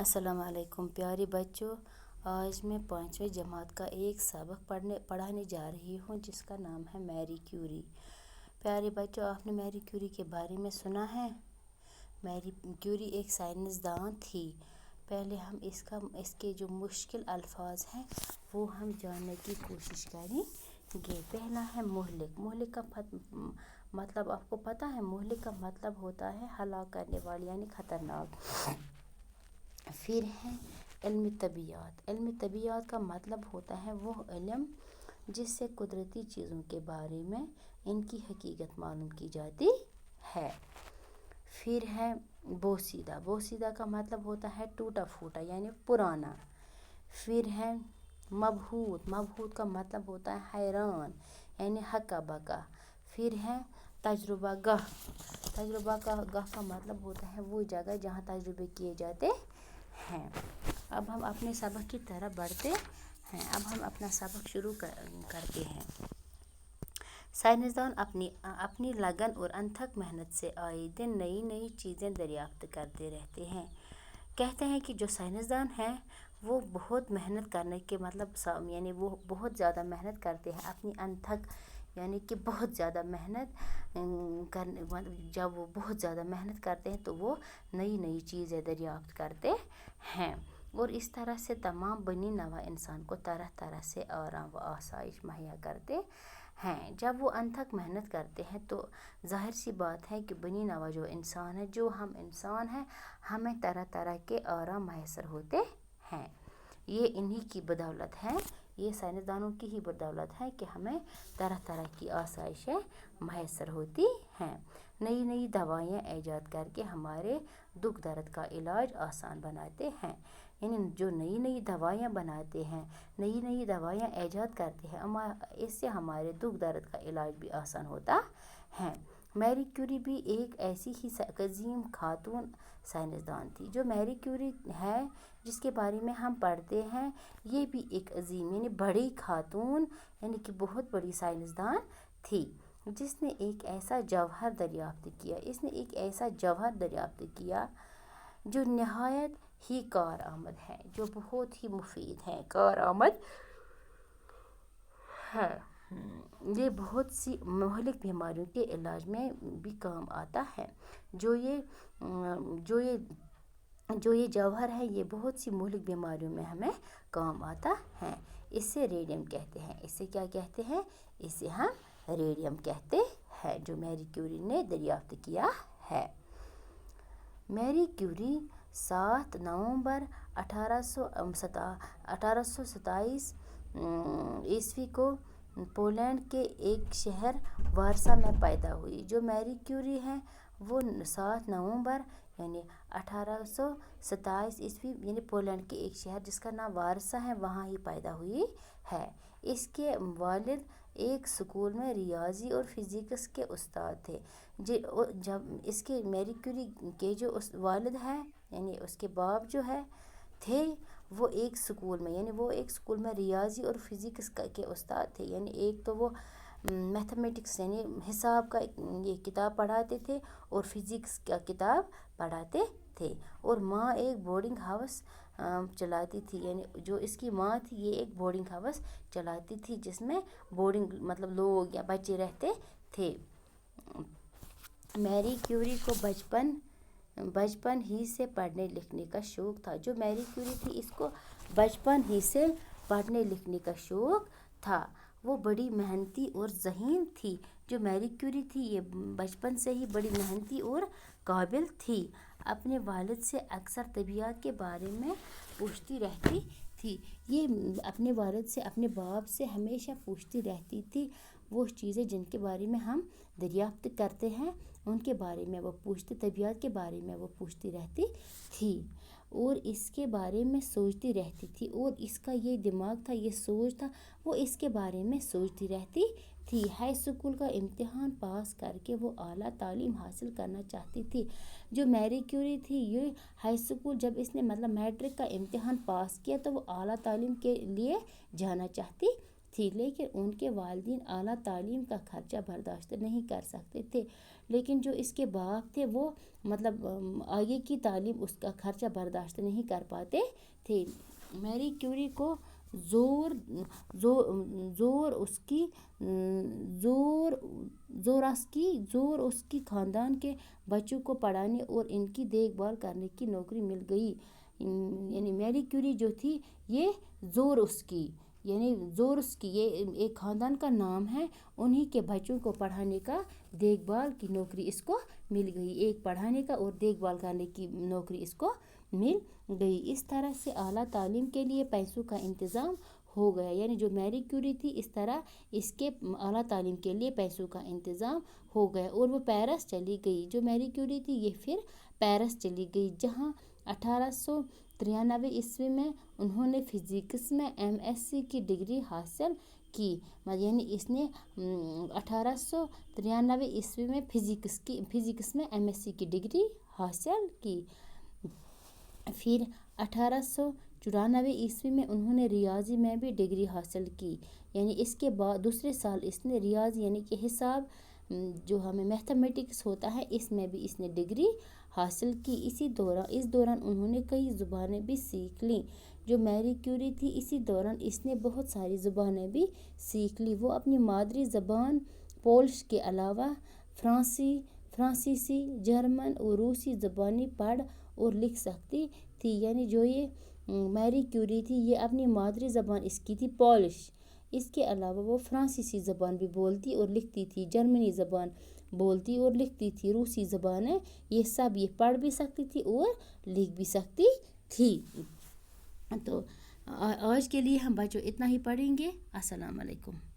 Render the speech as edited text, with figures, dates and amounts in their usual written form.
السلام علیکم پیارے بچوں، آج میں 5ویں جماعت کا ایک سبق پڑھانے جا رہی ہوں جس کا نام ہے میری کیوری۔ پیارے بچوں، آپ نے میری کیوری کے بارے میں سنا ہے؟ میری کیوری ایک سائنسدان تھی۔ پہلے ہم اس کے جو مشکل الفاظ ہیں وہ ہم جاننے کی کوشش کریں گے۔ پہلا ہے مہلک۔ مہلک کا مطلب آپ کو پتہ ہے؟ مہلک کا مطلب ہوتا ہے ہلاک کرنے والی، یعنی خطرناک۔ پھر ہے علم طبیعیات۔ علم طبیعیات کا مطلب ہوتا ہے وہ علم جس سے قدرتی چیزوں کے بارے میں ان کی حقیقت معلوم کی جاتی ہے۔ پھر ہے بوسیدہ۔ بوسیدہ کا مطلب ہوتا ہے ٹوٹا پھوٹا، یعنی پرانا۔ پھر ہے مبہوت۔ مبہوت کا مطلب ہوتا ہے حیران، یعنی ہکا بکا۔ پھر ہے تجربہ گاہ۔ تجربہ گاہ کا مطلب ہوتا ہے وہ جگہ جہاں تجربے کیے جاتے ہیں۔ اب ہم اپنے سبق کی طرف بڑھتے ہیں۔ اب ہم اپنا سبق شروع کرتے ہیں۔ سائنسدان اپنی لگن اور انتھک محنت سے آئے دن نئی چیزیں دریافت کرتے رہتے ہیں۔ کہتے ہیں کہ جو سائنسدان ہیں وہ بہت محنت کرنے کے یعنی وہ بہت زیادہ محنت کرتے ہیں اپنی انتھک، یعنی کہ بہت زیادہ محنت جب وہ بہت زیادہ محنت کرتے ہیں تو وہ نئی چیزیں دریافت کرتے ہیں، اور اس طرح سے تمام بنی نوع انسان کو طرح طرح سے آرام و آسائش مہیا کرتے ہیں۔ جب وہ انتھک محنت کرتے ہیں تو ظاہر سی بات ہے کہ بنی نوع جو انسان ہے، جو ہم انسان ہیں، ہمیں طرح طرح کے آرام میسر ہوتے ہیں۔ یہ انہی کی بدولت ہے، یہ سائنسدانوں کی ہی بدولت ہے کہ ہمیں طرح طرح کی آسائشیں میسر ہوتی ہیں۔ نئی دوائیاں ایجاد کر کے ہمارے دکھ درد کا علاج آسان بناتے ہیں۔ یعنی جو نئی دوائیاں بناتے ہیں، نئی دوائیاں ایجاد کرتے ہیں، اس سے ہمارے دکھ درد کا علاج بھی آسان ہوتا ہے۔ میری کیوری بھی ایک ایسی ہی عظیم خاتون سائنسدان تھی۔ جو میری کیوری ہے جس کے بارے میں ہم پڑھتے ہیں، یہ بھی ایک عظیم، یعنی بڑی خاتون، یعنی کہ بہت بڑی سائنسدان تھی جس نے ایک ایسا جوہر دریافت کیا۔ اس نے ایک ایسا جوہر دریافت کیا جو نہایت ہی کارآمد ہے، جو بہت ہی مفید ہے، کارآمد ہے۔ یہ بہت سی مہلک بیماریوں کے علاج میں بھی کام آتا ہے۔ جو یہ جوہر ہے یہ بہت سی مہلک بیماریوں میں ہمیں کام آتا ہے۔ اسے ریڈیم کہتے ہیں۔ اسے کیا کہتے ہیں؟ اسے ہم ریڈیم کہتے ہیں، جو میری کیوری نے دریافت کیا ہے۔ میری کیوری 7 نومبر 1827 عیسوی کو پولینڈ کے ایک شہر وارسا میں پیدا ہوئی۔ جو میری کیوری ہے وہ 7 نومبر یعنی 1827 عیسوی یعنی پولینڈ کے ایک شہر جس کا نام وارسا ہے، وہاں ہی پیدا ہوئی ہے۔ اس کے والد ایک اسکول میں ریاضی اور فزکس کے استاد تھے۔ جب اس کے میری کیوری کے جو والد ہیں، یعنی اس کے باپ جو تھے، وہ ایک اسکول میں ریاضی اور فزکس کے استاد تھے۔ یعنی ایک تو وہ میتھمیٹکس یعنی حساب کا یہ کتاب پڑھاتے تھے اور فزکس کا کتاب پڑھاتے تھے، اور ماں ایک بورڈنگ ہاؤس چلاتی تھی۔ یعنی جو اس کی ماں تھی یہ ایک بورڈنگ ہاؤس چلاتی تھی جس میں بورڈنگ لوگ یا بچے رہتے تھے۔ میری کیوری کو بچپن ہی سے پڑھنے لکھنے کا شوق تھا۔ جو میری کیوری تھی اس کو بچپن ہی سے پڑھنے لکھنے کا شوق تھا۔ وہ بڑی محنتی اور ذہین تھی۔ جو میری کیوری تھی یہ بچپن سے ہی بڑی محنتی اور قابل تھی۔ اپنے والد سے اکثر طبیعیات کے بارے میں پوچھتی رہتی تھی۔ یہ اپنے والد سے، اپنے باپ سے ہمیشہ پوچھتی رہتی تھی۔ وہ چیزیں جن کے بارے میں ہم دریافت کرتے ہیں ان کے بارے میں وہ طبیعت کے بارے میں وہ پوچھتی رہتی تھی اور اس کے بارے میں سوچتی رہتی تھی، اور اس کا یہ دماغ تھا، یہ سوچ تھا، وہ اس کے بارے میں سوچتی رہتی تھی۔ ہائی اسکول کا امتحان پاس کر کے وہ اعلیٰ تعلیم حاصل کرنا چاہتی تھی۔ جو میری کیوری تھی یہ ہائی اسکول جب اس نے میٹرک کا امتحان پاس کیا تو وہ اعلیٰ تعلیم کے لیے جانا چاہتی تھی، لیکن ان کے والدین اعلیٰ تعلیم کا خرچہ برداشت نہیں کر سکتے تھے، لیکن جو اس کے باپ تھے وہ مطلب آگے کی تعلیم اس کا خرچہ برداشت نہیں کر پاتے تھے۔ میری کیوری کو زور اس کی خاندان کے بچوں کو پڑھانے اور ان کی دیکھ بھال کرنے کی نوکری مل گئی۔ یعنی میری کیوری جو تھی یہ زورسکی یہ ایک خاندان کا نام ہے، انہی کے بچوں کو پڑھانے کا دیکھ بھال کی نوکری اس کو مل گئی، ایک پڑھانے کا اور دیکھ بھال کرنے کی نوکری اس کو مل گئی۔ اس طرح سے اعلیٰ تعلیم کے لیے پیسوں کا انتظام ہو گیا، یعنی جو میری کیوری تھی اس طرح اس کے اعلیٰ تعلیم کے لیے پیسوں کا انتظام ہو گیا اور وہ پیرس چلی گئی۔ جو میری کیوری تھی یہ پھر پیرس چلی گئی، جہاں 1893 میں انہوں نے فزکس میں MSc کی ڈگری حاصل کی۔ یعنی اس نے 1893 میں فزکس میں MSc کی ڈگری حاصل کی۔ پھر 1894 میں انہوں نے ریاضی میں بھی ڈگری حاصل کی، یعنی اس کے بعد دوسرے سال اس نے ریاضی یعنی کہ حساب جو ہمیں میتھمیٹکس ہوتا ہے اس میں بھی اس نے ڈگری حاصل کی۔ اس دوران انہوں نے کئی زبانیں بھی سیکھ لیں۔ جو میری کیوری تھی اسی دوران اس نے بہت ساری زبانیں بھی سیکھ لی۔ وہ اپنی مادری زبان پولش کے علاوہ فرانسیسی، جرمن اور روسی زبانیں پڑھ اور لکھ سکتی تھی۔ یعنی جو یہ میری کیوری تھی یہ اپنی مادری زبان اس کی تھی پولش، اس کے علاوہ وہ فرانسیسی زبان بھی بولتی اور لکھتی تھی، جرمنی زبان بولتی اور لکھتی تھی، روسی زبانیں یہ سب یہ پڑھ بھی سکتی تھی اور لکھ بھی سکتی تھی۔ تو آج کے لیے ہم بچوں اتنا ہی پڑھیں گے۔ السلام علیکم۔